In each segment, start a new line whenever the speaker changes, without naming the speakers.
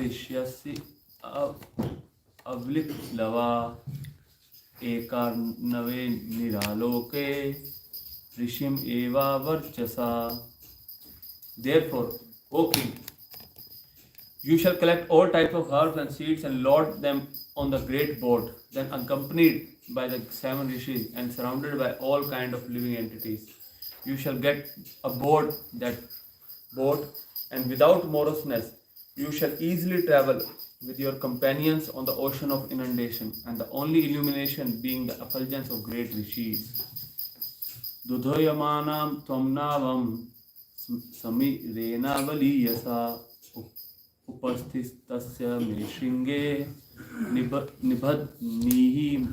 Vishyasi Avliplava Ekarnave Niraloke Rishim Eva Varchasa. Therefore, O king, you shall collect all types of herbs and seeds and load them on the great boat, then accompanied by the 7 rishis and surrounded by all kind of living entities. You shall get aboard that boat, and without moroseness, you shall easily travel with your companions on the ocean of inundation, and the only illumination being the effulgence of great rishis. Dudhoyamanam tvamnavam samirena valiyasa upasthistasya me shringe nibhadnihi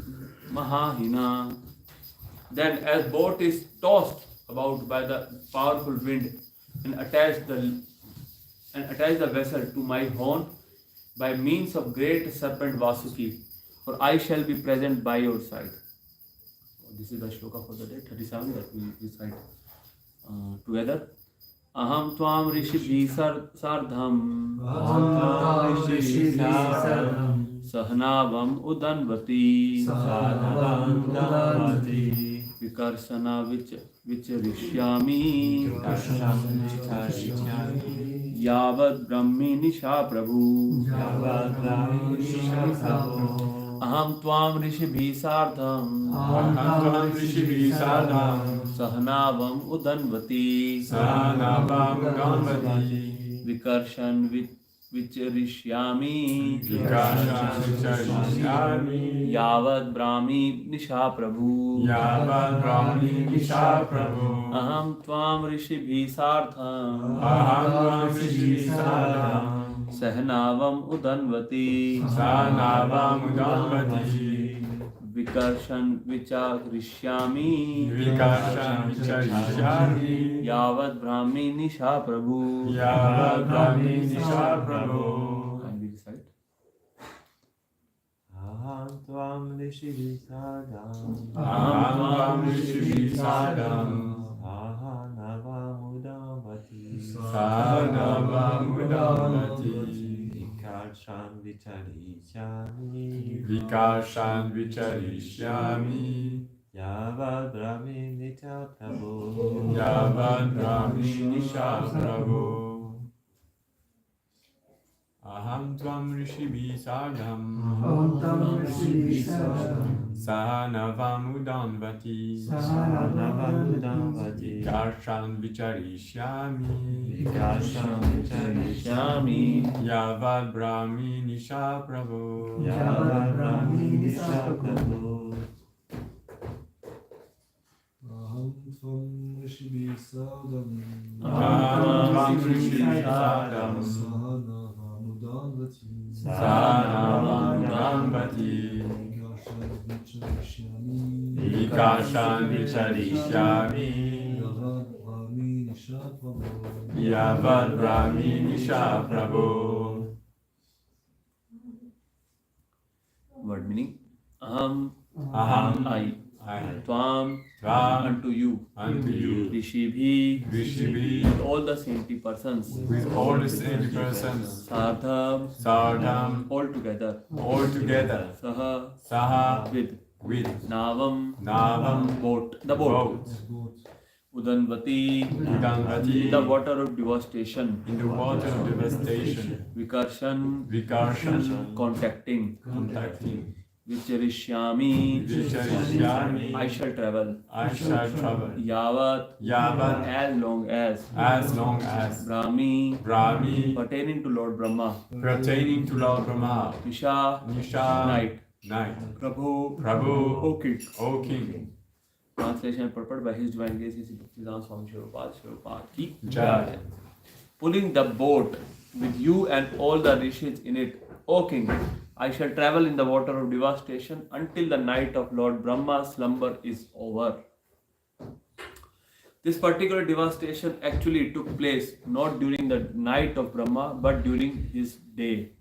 mahahina. Then as boat is tossed about by the powerful wind and attach the vessel to my horn by means of great serpent Vasuki, for I shall be present by your side. This is the shloka for the day 37 that we recite together. Aham tvam rishibhi sardham sahnavam udanvati vikarsana vicharishyami yavad brahmi nisha prabhu. Aham tvam rishibhi sardham sahnavam udanvati vikarshan vicharishyami yavad brahmi nisha prabhu. Aham tvam rishibhi sardham sahnavam udanvati vikarshan vicharishyami yavad brahmi nisha prabhu. And we recite.
Aham tvam rishibhi sardham
Vikarshan vicharishyami
yavad brahmi nisha prabhu.
Aham tvam rishibhi sardham sahanavam udanvati vikarshan vicharishyami yavad brahmi nisha prabhu.
Aham tvam rishibhi sardham
Sahanavam vikarshan vicharishyami yavad brahmi nisha prabhu.
Word meaning. Aham,
I,
Tvam, unto you, Rishibhi,
with
all the saintly persons,
all the saintly persons,
Sardham, all together, Saha,
with
Navam, boat, the boat, Udanvati, the water of devastation, Vikarshan, contacting, Vicharishyami, I shall travel, Yavat, as long as, Brahmi, pertaining to Lord Brahma, Nisha, night, Prabhu, O king. Translation and purport by His Divine Grace, His Bhaktivedanta Swami Shilopad ki Jai. Pulling the boat with you and all the rishis in it, O king, I shall travel in the water of devastation until the night of Lord Brahma's slumber is over. This particular devastation actually took place not during the night of Brahma but during his day.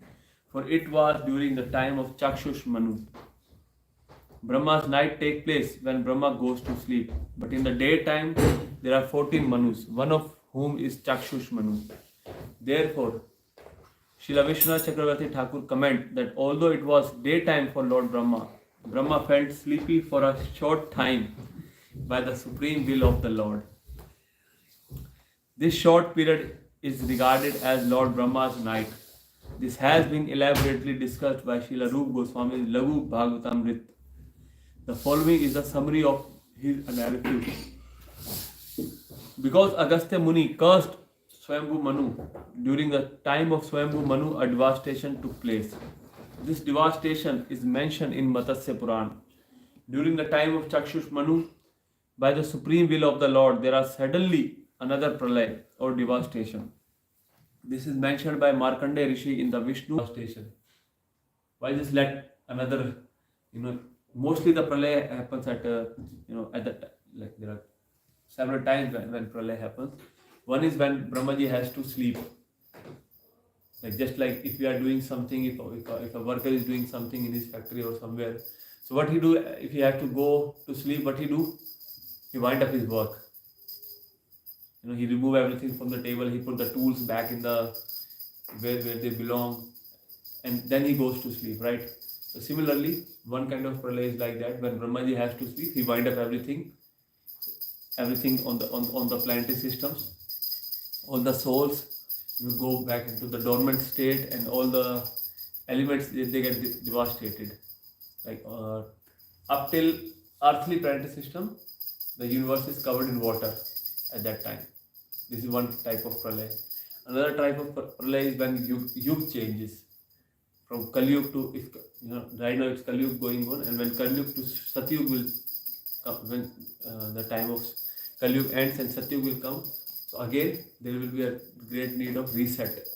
For it was during the time of Chakshush Manu. Brahma's night takes place when Brahma goes to sleep. But in the daytime, there are 14 Manus, one of whom is Chakshush Manu. Therefore, Srila Vishnu Chakravarti Thakur comment that although it was daytime for Lord Brahma, Brahma felt sleepy for a short time by the supreme will of the Lord. This short period is regarded as Lord Brahma's night. This has been elaborately discussed by Srila Rupa Goswami's Laghu Bhagavatam. The following is a summary of his analysis. Because Agastya Muni cursed Swayambhu Manu, during the time of Swayambhu Manu, a devastation took place. This devastation is mentioned in Matsya Puran. During the time of Chakshush Manu, by the supreme will of the Lord, there are suddenly another pralay or devastation. This is mentioned by Markandeya Rishi in the Vishnu devastation. Why just let another, mostly the pralay happens at the, like there are several times when pralay happens. One is when Brahmaji has to sleep. Like just like if we are doing something, if a worker is doing something in his factory or somewhere, so what he do, if he has to go to sleep, what he do? He wind up his work. He remove everything from the table, he put the tools back in the where they belong, and then he goes to sleep, right? So similarly, one kind of pralay is like that. When Brahmaji has to sleep, he wind up everything on the planetary systems. All the souls go back into the dormant state, and all the elements they get devastated. Like up till earthly planetary system, the universe is covered in water at that time. This is one type of pralay. Another type of pralay is when yug changes from Kali Yuga to, right now it's Kali Yuga going on, and when Kali Yuga to Satyug will come, when the time of Kali Yuga ends and Satyug will come, so again there will be a great need of reset,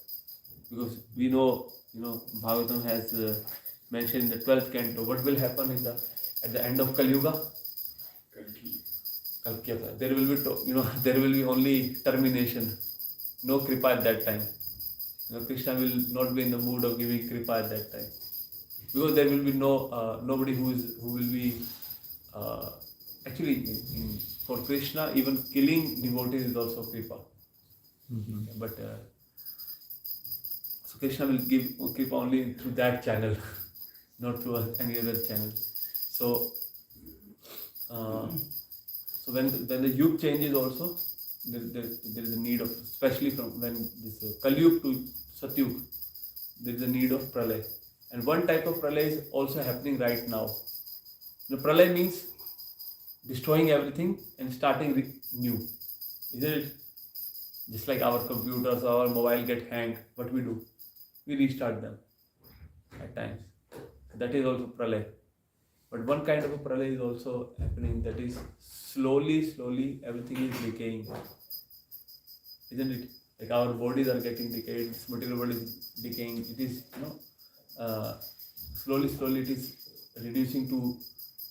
because we know, Bhagavatam has mentioned in the 12th canto what will happen at the end of Kali Yuga. There will be, there will be only termination, no kripa at that time. Krishna will not be in the mood of giving kripa at that time, because there will be nobody who will be actually for Krishna, even killing devotees is also kripa. But so Krishna will give kripa only through that channel, not through any other channel. So when the yug changes also, there is a need of, especially from when this Kali Yuga to Satyug, there is a need of pralay. And one type of pralay is also happening right now. The pralay means destroying everything and starting new, isn't it? Just like our computers or our mobile get hanged, what we do? We restart them at times. That is also pralay. But one kind of a pralay is also happening, that is slowly everything is decaying, isn't it? Like our bodies are getting decayed, this material body is decaying. It is, slowly it is reducing to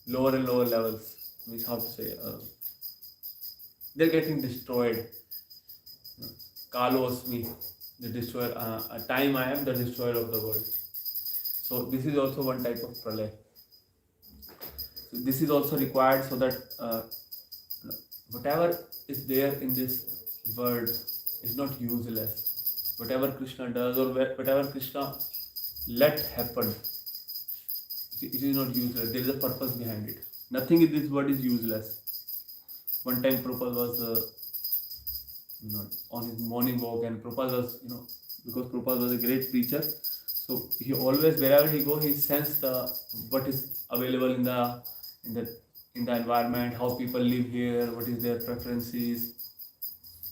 lower and lower levels. Means how to say, they're getting destroyed. Kalosmi, the destroyer. Time I am the destroyer of the world. So this is also one type of pralay. So this is also required so that whatever is there in this world is not useless. Whatever Krishna does or whatever Krishna let happen, it is not useless. There is a purpose behind it. Nothing in this world is useless. One time Prabhupada was on his morning walk, and Prabhupada was, because Prabhupada was a great preacher, so he always, wherever he goes, he sensed what is available in the environment, how people live here, what is their preferences.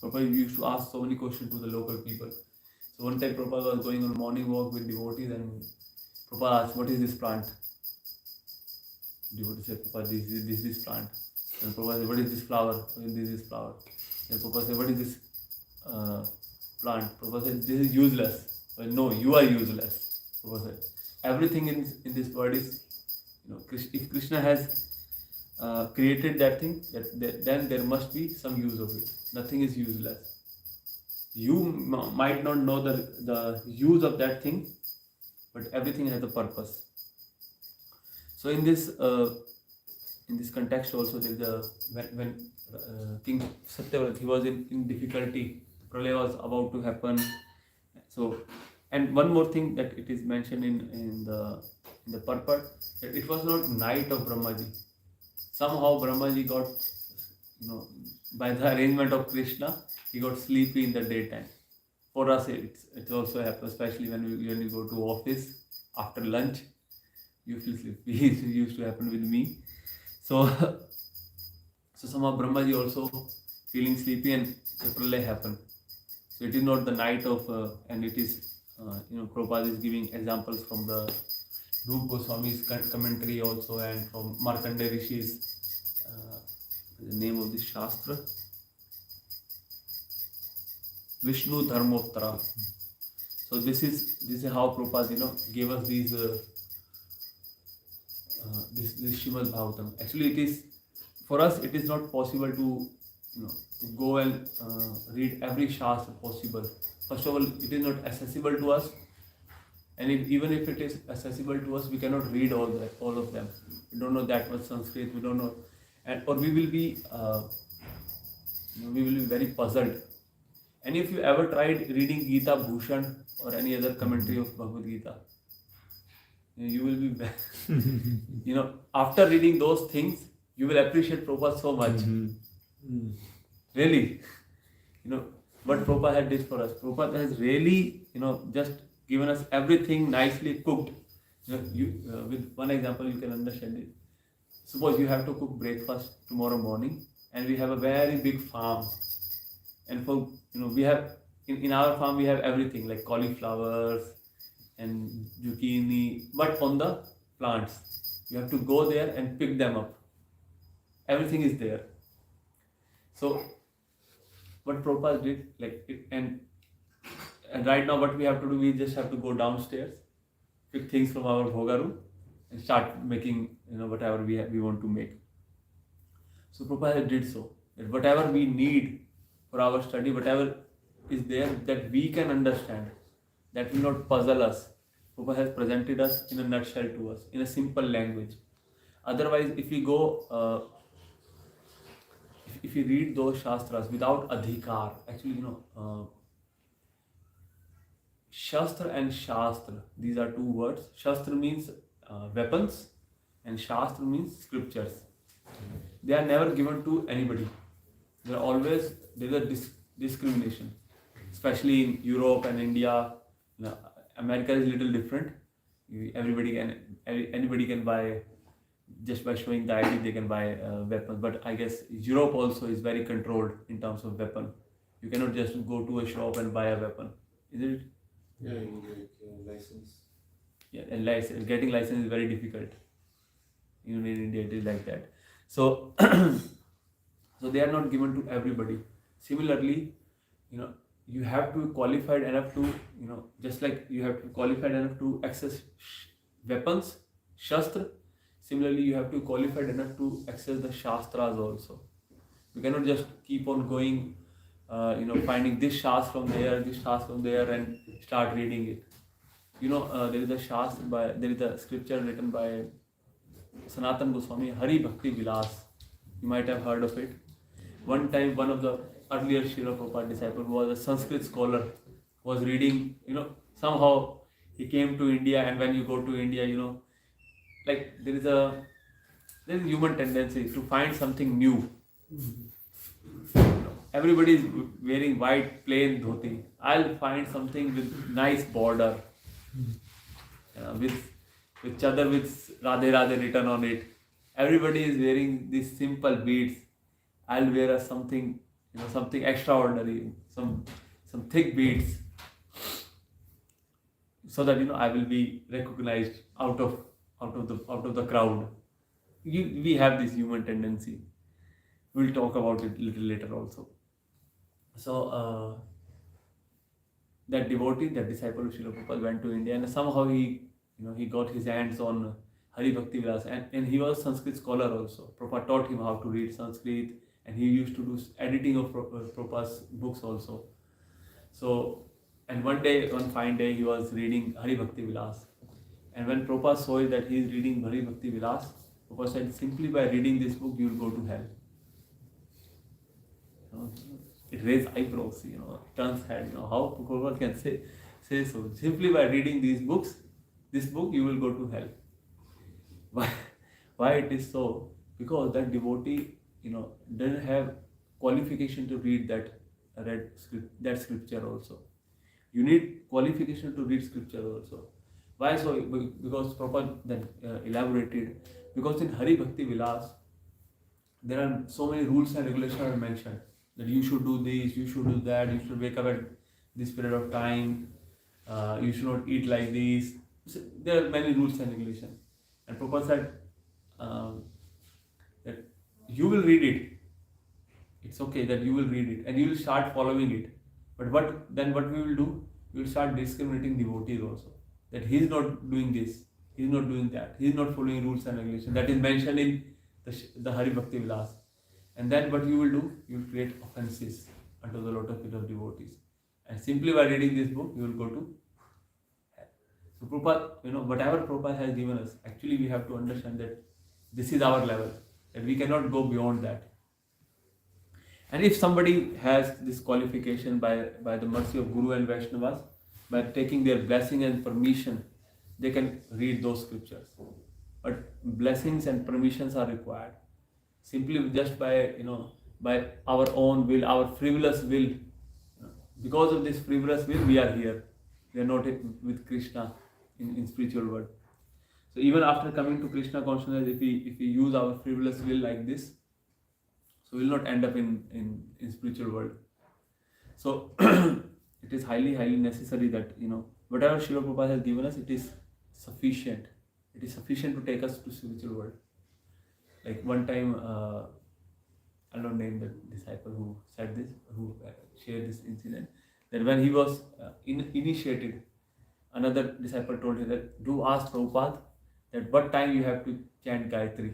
Prabhupada used to ask so many questions to the local people. So one time Prabhupada was going on a morning walk with devotees, and Prabhupada asked, "What is this plant?" Devotee said, "Prabhupada, this is this plant." And Prabhupada said, "What is this flower?" "This is flower." And Prabhupada said, "What is this plant?" Prabhupada said, "This is useless." Well, "No, you are useless." Prabhupada said, "Everything in this world is, if Krishna has created that thing, then there must be some use of it. Nothing is useless. You might not know the use of that thing, but everything has a purpose." So in this context also, there is when King Satyavrat, he was in difficulty, pralaya was about to happen. So And one more thing that it is mentioned in the purport, that it was not night of Brahmaji. Somehow Brahmaji got, by the arrangement of Krishna, he got sleepy in the daytime. For us, it also happens, especially when you go to office after lunch, you feel sleepy. It used to happen with me. So, so somehow Brahmaji also feeling sleepy, and Pralaya happened. So it is not the night of, and it is, Prabhupada is giving examples from the Rupa Goswami's commentary also, and from Markandeya Rishi's, the name of this Shastra, Vishnu Dharmottara. So this is how Prabhupada, gave us these, this Srimad Bhagavatam. Actually, it is, for us, it is not possible to, to go and read every Shastra possible. First of all, it is not accessible to us, and even if it is accessible to us, we cannot read all of them. We don't know that much Sanskrit. We don't know, or we will be very puzzled. And if you ever tried reading Gita Bhushan or any other commentary of Bhagavad Gita, you will be, after reading those things, you will appreciate Prabhupada so much. Really, what Prabhupada had did for us. Prabhupada has really, just given us everything nicely cooked. With one example, you can understand it. Suppose you have to cook breakfast tomorrow morning, and we have a very big farm, and for we have in our farm we have everything like cauliflowers and zucchini, but on the plants, you have to go there and pick them up. Everything is there. So what Prabhupada did, and right now what we have to do, we just have to go downstairs, pick things from our bhoga room, and start making whatever we want to make. So Prabhupada did so, that whatever we need for our study, whatever is there that we can understand, that will not puzzle us, Prabhupada has presented us in a nutshell to us, in a simple language. Otherwise, if we go, if you read those Shastras without adhikar, actually, Shastra and Shastra, these are two words. Shastra means weapons, and Shastra means scriptures. They are never given to anybody. There is a discrimination, especially in Europe and India. America is a little different. Anybody can buy, just by showing the ID, they can buy weapons. But I guess Europe also is very controlled in terms of weapon. You cannot just go to a shop and buy a weapon, isn't it?
Yeah, you need a license.
Yeah, and getting license is very difficult. Even in India, it is like that. So, so they are not given to everybody. Similarly, you have to be qualified enough to, just like you have to be qualified enough to access weapons, Shastra. Similarly, you have to be qualified enough to access the Shastras also. You cannot just keep on going, finding this Shastra from there, and start reading it. There is a scripture written by Sanatana Goswami, Hare Bhakti Vilas. You might have heard of it. One time, one of the earlier Srila Prabhupada disciple, who was a Sanskrit scholar, was reading, somehow he came to India, and when you go to India, there is a human tendency to find something new. Everybody is wearing white plain dhoti. I'll find something with nice border, with chadar with Radhe Radhe written on it. Everybody is wearing these simple beads. I'll wear something extraordinary, some thick beads, so that I will be recognized out of the crowd. We have this human tendency. We'll talk about it a little later also. So that devotee, that disciple of Srila Prabhupada, went to India, and somehow he got his hands on Hare Bhakti Vilas, and he was a Sanskrit scholar also. Prabhupada taught him how to read Sanskrit, and he used to do editing of Prabhupada's books also. So, and one fine day, he was reading Hare Bhakti Vilas, and when Prabhupada saw that he is reading Hare Bhakti Vilas, Prabhupada said, simply by reading this book, you will go to hell. It raised eyebrows, turns head, how Prabhupada can say says so. Simply by reading these books, this book, you will go to hell. Why? Why it is so? Because that devotee, doesn't have qualification to read that scripture also. You need qualification to read scripture also. Why so? Because Prabhupada then elaborated. Because in Hari Bhakti Vilas, there are so many rules and regulations are mentioned that you should do this, you should do that, you should wake up at this period of time, you should not eat like this. So there are many rules and regulations. And Prabhupada said that you will read it. It's okay that you will read it and you will start following it. But what we will do? We will start discriminating devotees also. That he is not doing this, he is not doing that, he is not following rules and regulations. That is mentioned in the Hari Bhakti Vilas. And then what you will do? You will create offenses unto the lotus feet of devotees. And simply by reading this book, you will go to hell. So Prabhupada, whatever Prabhupada has given us, actually we have to understand that this is our level, that we cannot go beyond that. And if somebody has this qualification by the mercy of Guru and Vaishnavas, by taking their blessing and permission, they can read those scriptures. But blessings and permissions are required. Simply just by our own will, our frivolous will. Because of this frivolous will, we are here. We are not with Krishna in spiritual world. So even after coming to Krishna Consciousness, if we use our frivolous will like this, so we will not end up in spiritual world. So it is highly, highly necessary that, whatever Srila Prabhupada has given us, it is sufficient. It is sufficient to take us to spiritual world. Like one time, I don't name the disciple who said this, who shared this incident, that when he was initiated, another disciple told him that, do ask Prabhupada that what time you have to chant Gayatri.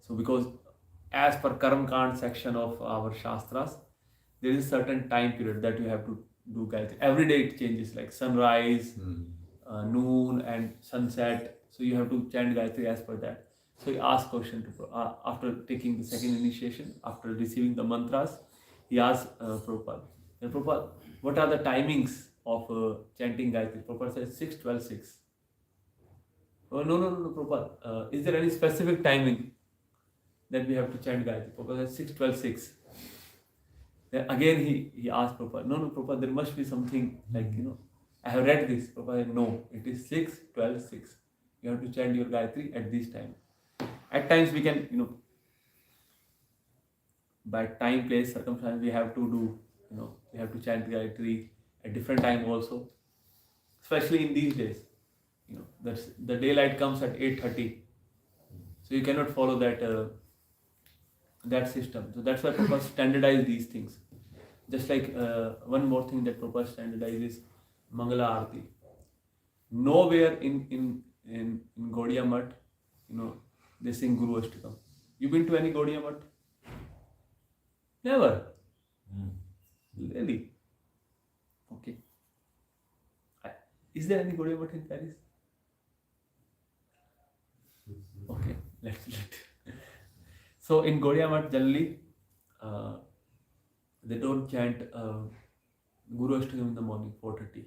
So because as per Karma Kand section of our Shastras, there is a certain time period that you have to do Gayatri. Every day it changes, like sunrise, noon and sunset. So you have to chant Gayatri as per that. So he asked question to after taking the second initiation, after receiving the mantras, he asked Prabhupada, Prabhupada, what are the timings of chanting Gayatri? Prabhupada says 6, 12, 6. Oh, no, Prabhupada. Is there any specific timing that we have to chant Gayatri? Prabhupada says 6, 12, 6. Then again he asked Prabhupada, no, Prabhupada, there must be something like, I have read this. Prabhupada said, no, it is 6, 12, 6. You have to chant your Gayatri at this time. At times we can, by time, place, circumstance, we have to do, we have to chant Gayatri at different time also. Especially in these days, the daylight comes at 8:30. So you cannot follow that system. So that's why Prabhupada standardize these things. Just like one more thing that Prabhupada standardizes, Mangala Arati. Nowhere in Gaudiya Math, they sing Guru Ashtakam. You been to any Gaudiya Math? Never. Really? Okay. Is there any Gaudiya Math in Paris? Okay, let's. So in Gaudiya Math generally, they don't chant Guru Ashtakam in the morning, 4:30.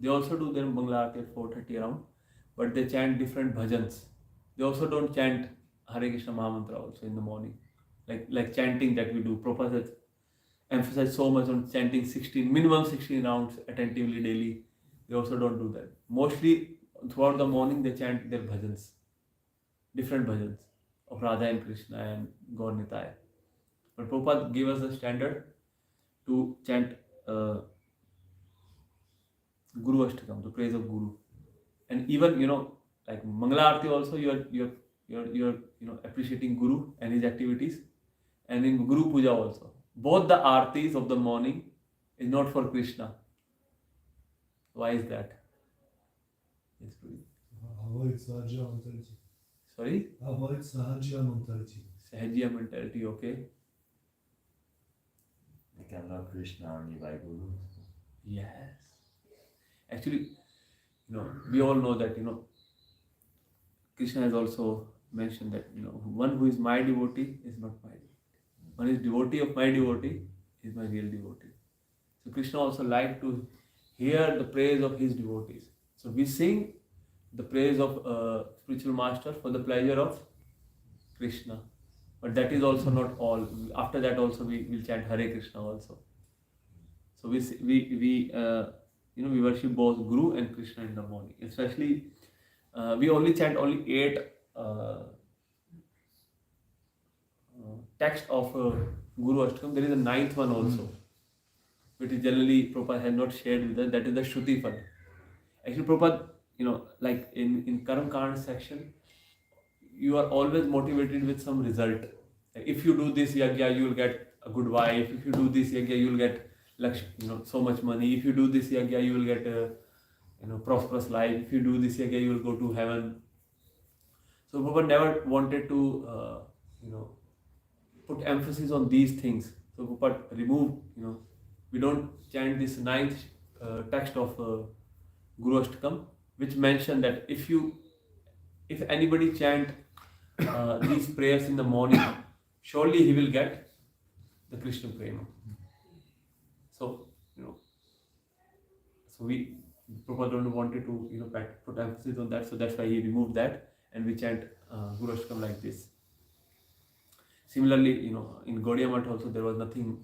They also do their Mangala Arati at 4:30 around, but they chant different bhajans. They also don't chant Hare Krishna Mahamantra also in the morning, like chanting that we do. Prabhupada emphasize so much on chanting minimum 16 rounds attentively daily. They also don't do that. Mostly throughout the morning they chant their bhajans, different bhajans of Radha and Krishna and Gaur Nitai. But Prabhupada gave us a standard to chant Guru Ashtakam, the praise of Guru. And even, like Mangala Arati also, you're appreciating Guru and his activities. And in Guru Puja also. Both the Artis of the morning is not for Krishna. Why is that? Yes, please.
Avoid Sahaja mentality.
Sorry?
Avoid Sahaja mentality.
Sahajiya mentality, okay.
We can love Krishna only by Guru.
Yes. Actually, we all know that, Krishna has also mentioned that, one who is my devotee is not my devotee. One is devotee of my devotee is my real devotee. So Krishna also liked to hear the praise of his devotees. So we sing the praise of spiritual master for the pleasure of Krishna. But that is also not all. After that also we will chant Hare Krishna also. So we worship both Guru and Krishna in the morning. Especially we only chant only 8 text of Guru Ashtakam. There is a 9th one also, which is generally Prabhupada has not shared with us. That is the Shruti Pad. Actually, Prabhupada, like in Karam Kand section, you are always motivated with some result. Like if you do this yagya, you will get a good wife. If you do this yagya, you will get so much money. If you do this yagya, you will get a prosperous life. If you do this yagya, you will go to heaven. So Prabhupada never wanted to put emphasis on these things. So Prabhupada removed. We don't chant this 9th text of Guru Ashtakam, which mentioned that if anybody chant these prayers in the morning, surely he will get the Krishna prema. So Prabhupada don't wanted to put emphasis on that, so that's why he removed that, and we chant Guru Ashtakam like this. Similarly, in Gaudiya Math also there was nothing.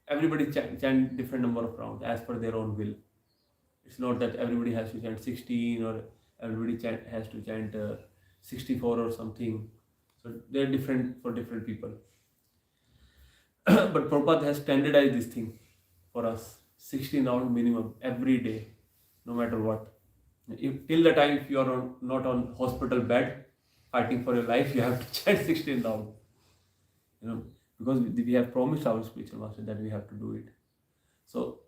Everybody chant different number of rounds as per their own will. It's not that everybody has to chant 16 or everybody has to chant 64 or something. So they're different for different people. But Prabhupada has standardized this thing for us. 16 rounds minimum every day, no matter what. Till the time if you are not on hospital bed fighting for your life, you have to chant 16 rounds. Because we have promised our spiritual master that we have to do it. So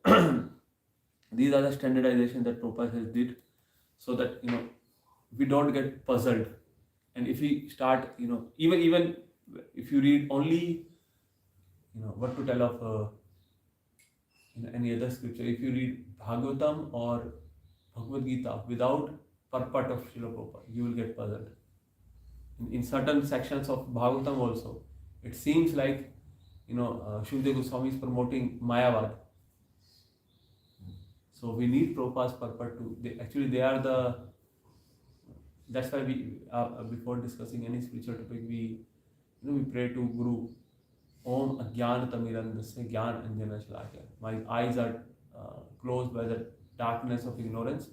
these are the standardization that Prabhupada has did, so that we don't get puzzled. And if we start, even if you read only, what to tell of any other scripture, if you read Bhagavatam or Bhagavad Gita without purport of Srila Prabhupada, you will get puzzled. In certain sections of Bhagavatam also, it seems like Shukdev Goswami is promoting mayapur. So we need Prabhupada's purport to. They are the. That's why we before discussing any spiritual topic, we pray to Guru. Om Ajnana Tamirandasya Gyan Anjana Shalakya. My eyes are closed by the darkness of ignorance,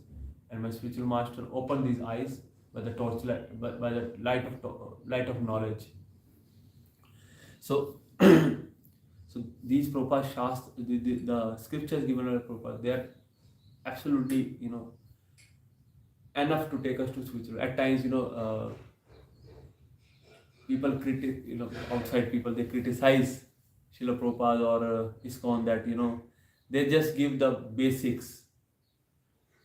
and my spiritual master open these eyes by the torchlight, by the light of knowledge. So, so these Prabhupada Shastra, the scriptures given by Prabhupada, they are absolutely enough to take us to spiritual. At times, people outside people, they criticize Srila Prabhupada or ISKCON that they just give the basics.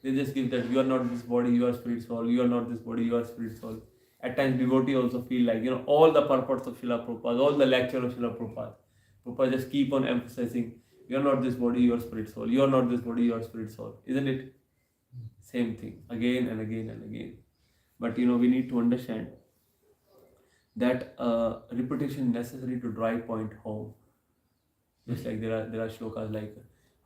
They just give that you are not this body, you are spirit soul. You are not this body, you are spirit soul. At times, devotee also feel like all the purports of Srila Prabhupada, all the lecture of Srila Prabhupada. Prabhupada just keep on emphasizing, you are not this body, you are spirit soul. You are not this body, you are spirit soul. Isn't it? Same thing again and again and again. But we need to understand that repetition is necessary to drive point home. Just like there are shlokas like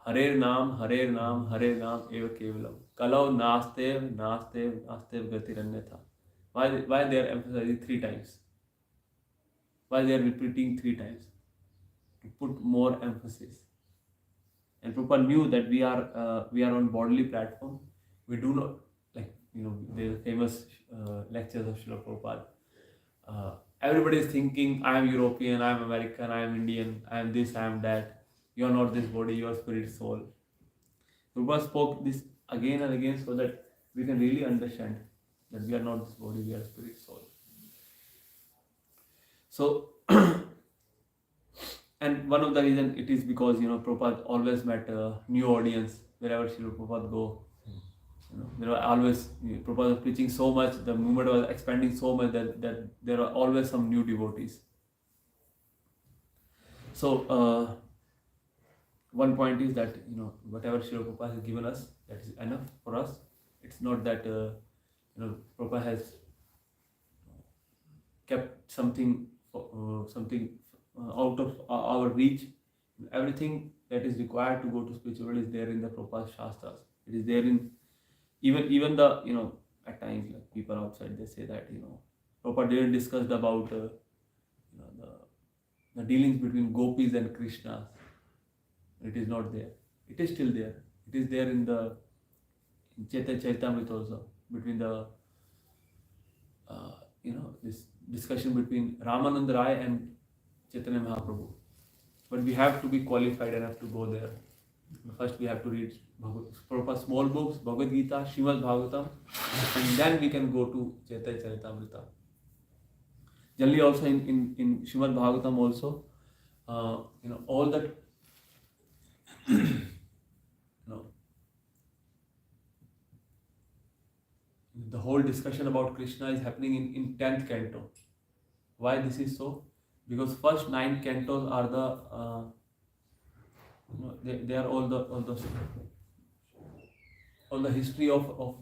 Hare Nam, Hare Nam, Hare Nam, Eva Kevalam. Kalau Nastev, Nastev, Nastev Gatiranyatha. Why they are emphasizing 3 times? Why they are repeating 3 times? To put more emphasis. And Prabhupada knew that we are on bodily platform. We do not there are famous lectures of Srila Prabhupada. Everybody is thinking, I am European, I am American, I am Indian, I am this, I am that. You are not this body, you are spirit soul. Prabhupada spoke this again and again so that we can really understand that we are not this body, we are spirit soul. So, and one of the reasons it is because Prabhupada always met a new audience wherever Srila Prabhupada go. There were always Prabhupada was preaching so much, the movement was expanding so much that there are always some new devotees. So one point is that whatever Srila Prabhupada has given us, that is enough for us. It's not that Prabhupada has kept something out of our reach. Everything that is required to go to spiritual world is there in the Prabhupada Shastras. It is there in even the, at times like people outside they say that, Prabhupada didn't discuss about the dealings between gopis and Krishna. It is not there. It is still there. It is there in the Chaitanya Charitamrita also, between the this discussion between Ramananda Rai and Chaitanya Mahaprabhu. But we have to be qualified enough to go there. First we have to read proper small books, Bhagavad Gita, Srimad Bhagavatam, and then we can go to Chaitanya Charitamrita. Generally also in Srimad Bhagavatam also, all that the whole discussion about Krishna is happening in 10th canto. Why this is so? Because first 9 cantos are the they are all the history of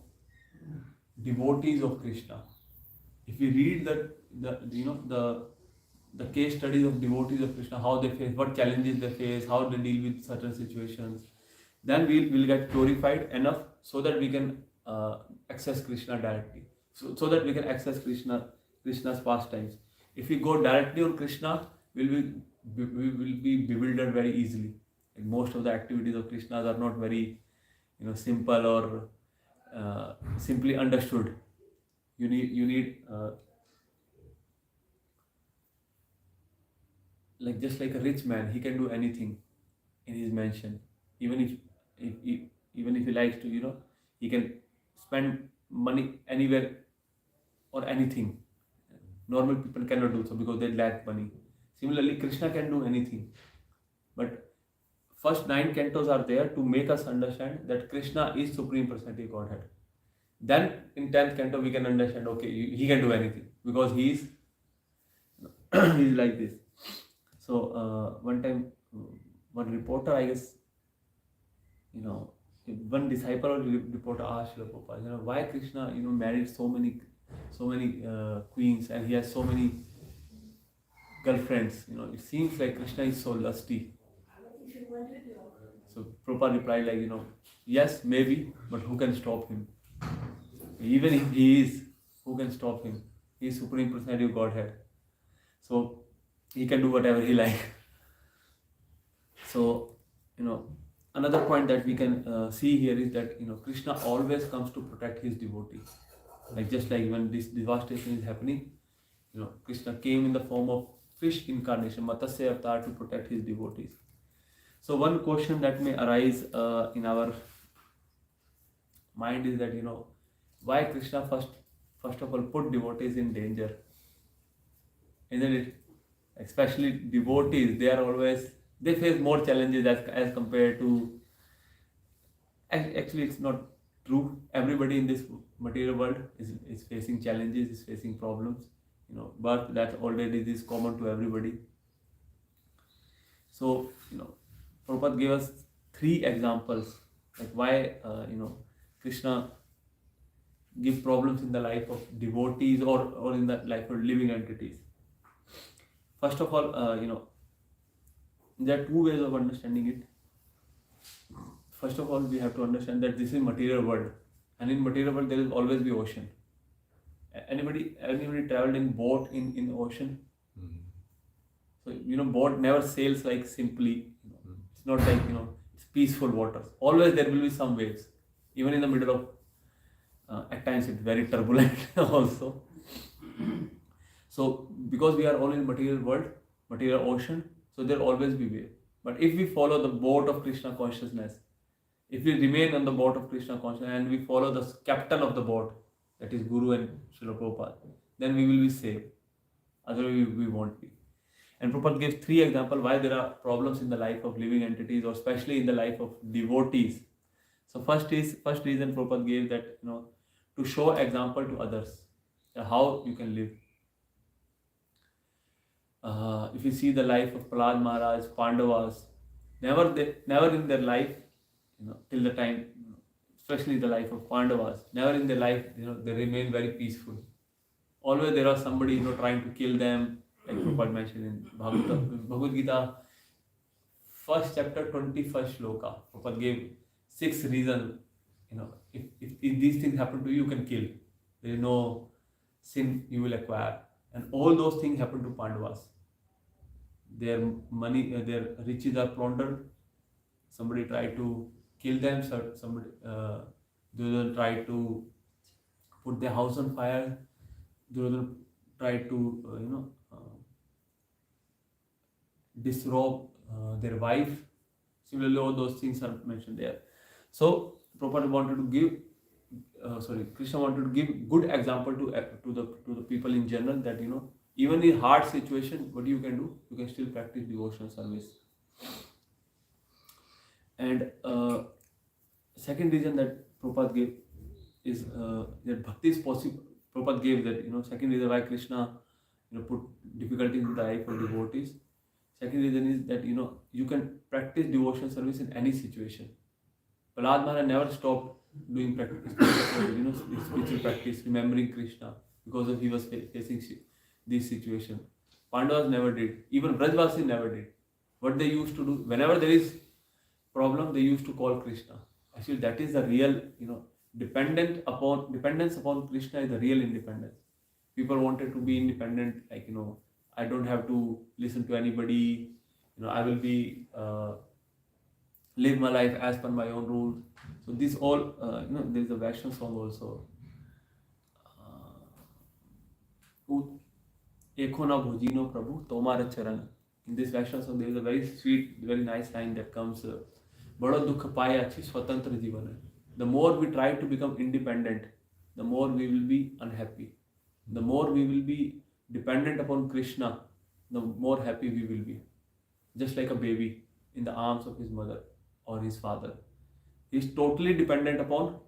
devotees of Krishna. If we read the case studies of devotees of Krishna, how they face, what challenges they face, how they deal with certain situations, then we'll get purified enough so that we can access Krishna directly. So that we can access Krishna's pastimes. If we go directly on Krishna, we will be bewildered very easily. Like most of the activities of Krishna are not very, simple or simply understood. You need like just like a rich man, he can do anything in his mansion. Even if he likes to, he can spend money anywhere or anything. Normal people cannot do so because they lack money. Similarly, Krishna can do anything. But first 9 cantos are there to make us understand that Krishna is Supreme Personality of Godhead. Then in 10th canto we can understand, okay, he can do anything because he is he's like this. So one time, one reporter, I guess, one disciple or reporter asked Srila Prabhupada, why Krishna, married so many queens and he has so many girlfriends. It seems like Krishna is so lusty. So Prabhupada replied like, yes, maybe, but who can stop him? Even if he is, who can stop him? He is Supreme Personality of Godhead. So he can do whatever he likes. So, another point that we can see here is that, Krishna always comes to protect his devotees. Like just like when this devastation is happening, Krishna came in the form of fish incarnation, Matsya avatar, to protect his devotees. So one question that may arise in our mind is that, why Krishna first of all put devotees in danger? Isn't it? Especially devotees, they face more challenges as compared to, actually it's not true. Everybody in this material world is facing challenges, is facing problems, but that already is common to everybody. So, Prabhupada gave us 3 examples, like why, Krishna give problems in the life of devotees or in the life of living entities. First of all, there are 2 ways of understanding it. First of all, we have to understand that this is material world, and in material world there will always be ocean. Anybody traveled in boat in ocean? So boat never sails like simply. It's not like it's peaceful waters. Always there will be some waves, even in the middle of. At times it's very turbulent also. So because we are all in material world, material ocean, so there will always be wave. But if we follow the boat of Krishna Consciousness, if we remain on the boat of Krishna Consciousness and we follow the captain of the boat, that is Guru and Srila Prabhupada, then we will be safe. Otherwise we won't be. And Prabhupada gives 3 examples why there are problems in the life of living entities, or especially in the life of devotees. So first reason Prabhupada gave that, to show example to others, how you can live. If you see the life of Prahlad Maharaj, Pandavas, never in their life, till the time, especially the life of Pandavas, never in their life, they remain very peaceful. Always there was somebody, trying to kill them, like Prabhupada mentioned in Bhagavad Gita. first chapter, 21st shloka. Prabhupada gave 6 reasons. If these things happen to you, you can kill. There is no sin you will acquire. And all those things happen to Pandavas. Their money, their riches are plundered. Somebody tried to kill them. Somebody, Duryodhana tried to put their house on fire. Duryodhana tried to, disrobe their wife. Similarly, all those things are mentioned there. So Prabhupada wanted to give, Krishna wanted to give good example to the people in general that even in hard situation, what you can do, you can still practice devotional service. And second reason that Prabhupada gave is that bhakti is possible. Prabhupada gave that second reason why Krishna put difficulties in the life of devotees. Second reason is that you can practice devotional service in any situation. Prahlad Maharaj never stopped doing spiritual practice, remembering Krishna, because he was facing this situation. Pandavas never did. Even Brajvasi never did. What they used to do, whenever there is problem, they used to call Krishna. Actually, that is the real, dependence upon Krishna is the real independence. People wanted to be independent, like, I don't have to listen to anybody, I will be, live my life as per my own rules. So this all, there is a Vaishnava song also. Ekho na bhojino prabhu tomara charana. In this Vaishnava song, there is a very sweet, very nice line that comes, Bada dukha paya achi swatantra jivana. The more we try to become independent, the more we will be unhappy. The more we will be dependent upon Krishna, the more happy we will be. Just like a baby in the arms of his mother or his father. He is totally dependent upon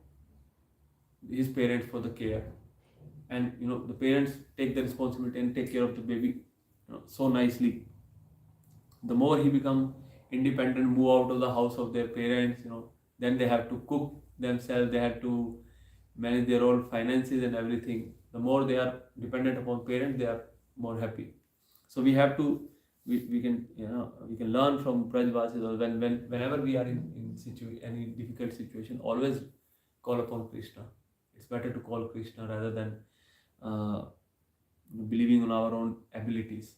his parents for the care. And the parents take the responsibility and take care of the baby so nicely. The more he becomes independent, move out of the house of their parents, then they have to cook themselves, they have to manage their own finances and everything. The more they are dependent upon parents, they are more happy. So we have to, we can learn from Brajvasis, or whenever we are in any difficult situation, always call upon Krishna. It's better to call Krishna rather than believing on our own abilities.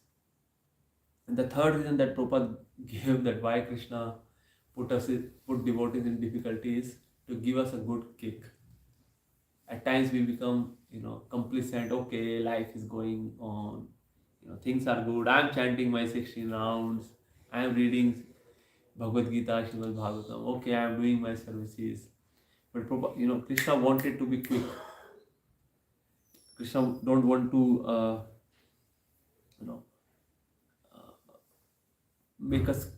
And the third reason that Prabhupada gave that why Krishna put devotees in difficulty is to give us a good kick. At times we become, complacent. Okay, life is going on. Things are good. I am chanting my 16 rounds. I am reading Bhagavad Gita, Srimad Bhagavatam. Okay, I am doing my services. But Krishna wanted to be quick. Krishna don't want to, make us.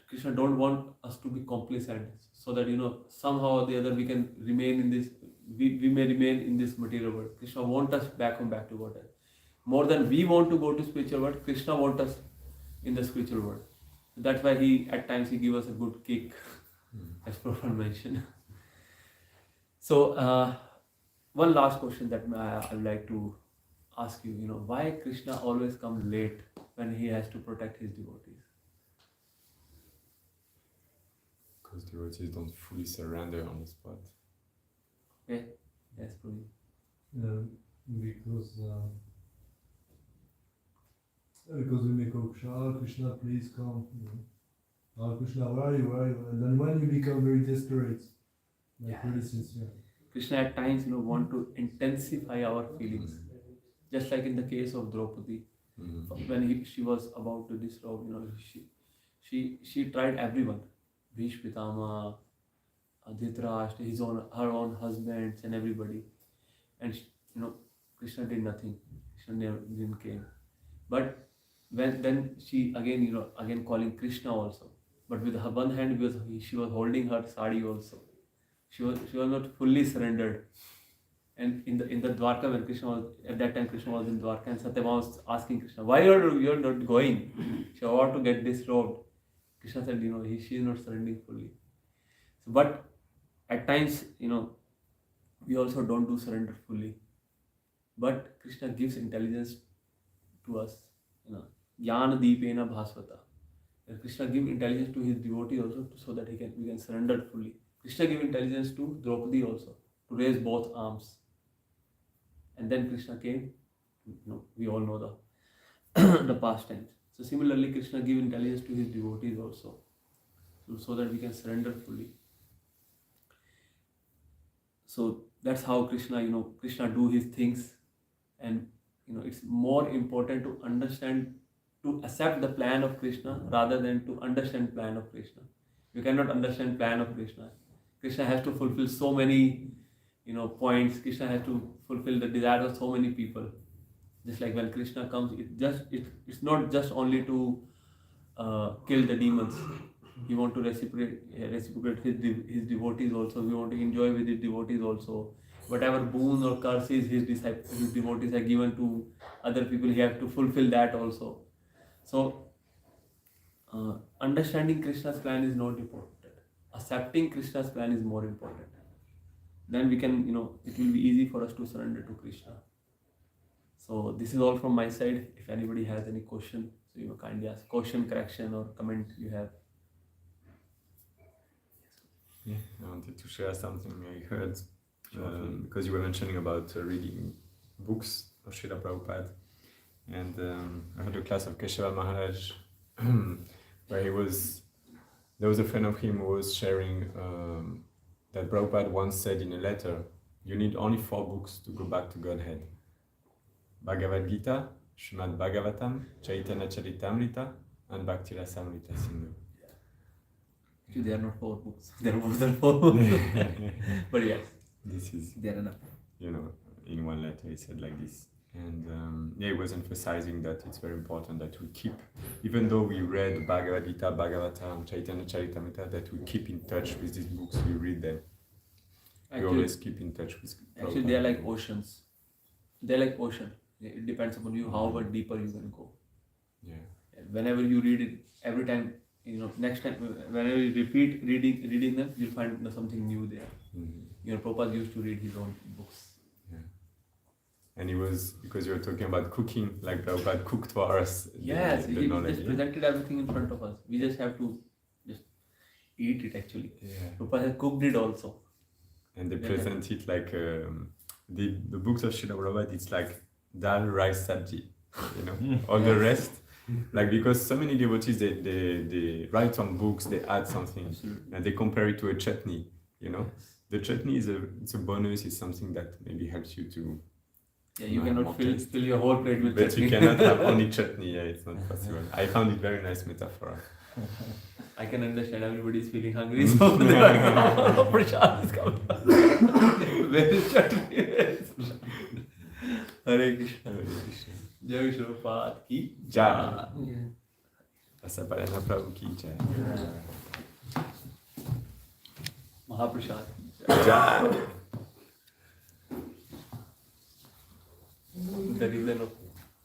Krishna don't want us to be complacent, so that somehow or the other we can remain in this. We may remain in this material world. Krishna wants us back to Godhead. More than we want to go to spiritual world, Krishna wants us in the spiritual world. That's why at times he gives us a good kick, as Prabhupada mentioned. So one last question that I would like to ask you. Why Krishna always comes late when he has to protect his devotees?
Because devotees don't fully surrender on the spot.
Okay, yes, Prabhu.
Because we may go, Krishna, please come. Krishna, where are you? And then when you become very desperate, really sincere.
Krishna at times, want to intensify our feelings. Just like in the case of Draupadi, when she was about to disrobe, she tried everyone, Bhishma Pitama, Dhritarashtra, her own husbands and everybody, and Krishna did nothing. Krishna didn't came. But then she again calling Krishna also, but with her one hand because she was holding her sari also. She was not fully surrendered. And in the Dwarka, when Krishna was at that time, Krishna was in Dwarka, and Satyabhama was asking Krishna, why you're not going? She wanted to get disrobed. Krishna said, she is not surrendering fully. So, but at times, we also don't do surrender fully. But Krishna gives intelligence to us. Jnana deepena bhasvata. Krishna give intelligence to his devotee also so that we can surrender fully. Krishna give intelligence to Draupadi also to raise both arms. And then Krishna came. We all know the the past tense. So similarly, Krishna give intelligence to his devotees also, so that we can surrender fully. So that's how Krishna do his things, and it's more important to understand, to accept the plan of Krishna rather than to understand plan of Krishna. You cannot understand plan of Krishna. Krishna has to fulfill so many points. Krishna has to fulfill the desires of so many people. Just like when Krishna comes, it's not just only to kill the demons. He want to reciprocate his devotees also. We want to enjoy with his devotees also. Whatever boons or curses his devotees are given to other people, he has to fulfill that also. So understanding Krishna's plan is not important. Accepting Krishna's plan is more important. Then we can, it will be easy for us to surrender to Krishna. So this is all from my side. If anybody has any question, so kindly ask question, correction, or comment you have.
Yeah, I wanted to share something I heard because you were mentioning about reading books of Srila Prabhupada, and I had a class of Keshava Maharaj where there was a friend of him who was sharing that Prabhupada once said in a letter, you need only 4 books to go back to Godhead. Bhagavad Gita, Srimad Bhagavatam, Chaitanya Charitamrita, and Bhakti Rasamrita Sindhu.
Actually, they are not 4 books. They are more than 4. But yes,
this is,
they are enough.
in one letter he said like this. And he was emphasizing that it's very important that we keep, even though we read Bhagavad Gita, Bhagavatam, Chaitanya Charitamrita, that we keep in touch with these books, we read them. We always keep in touch with
Actually, they are like oceans. They're like ocean. It depends upon you how much deeper you can go.
Yeah.
Whenever you read it, every time, next time, whenever you repeat reading them, you'll find something new there.
Mm-hmm.
Prabhupada used to read his own books.
Yeah. And he was, because you were talking about cooking, like Prabhupada cooked for us.
Yes,
the
he
knowledge,
just presented everything in front of us. We just have to just eat it actually.
Yeah.
Prabhupada has cooked it also.
And they present it like the books of Srila Prabhupada, it's like dal, rice, sabji, all the rest. Like, because so many devotees, they write some books, they add something.
Absolutely.
And they compare it to a chutney, The chutney it's a bonus, it's something that maybe helps you to...
Yeah, you cannot fill your whole plate with
but
chutney.
you cannot have only chutney, it's not possible. I found it very nice metaphor.
I can understand everybody is feeling hungry, so they're like, oh, Prashad is coming. Where is chutney? Hare Krishna.
Hare Krishna.
Jai Prabhupada ki
Jai. Rasa Parayana Prabhu ki jai.
Mahaprasad.
Jai.
The reason of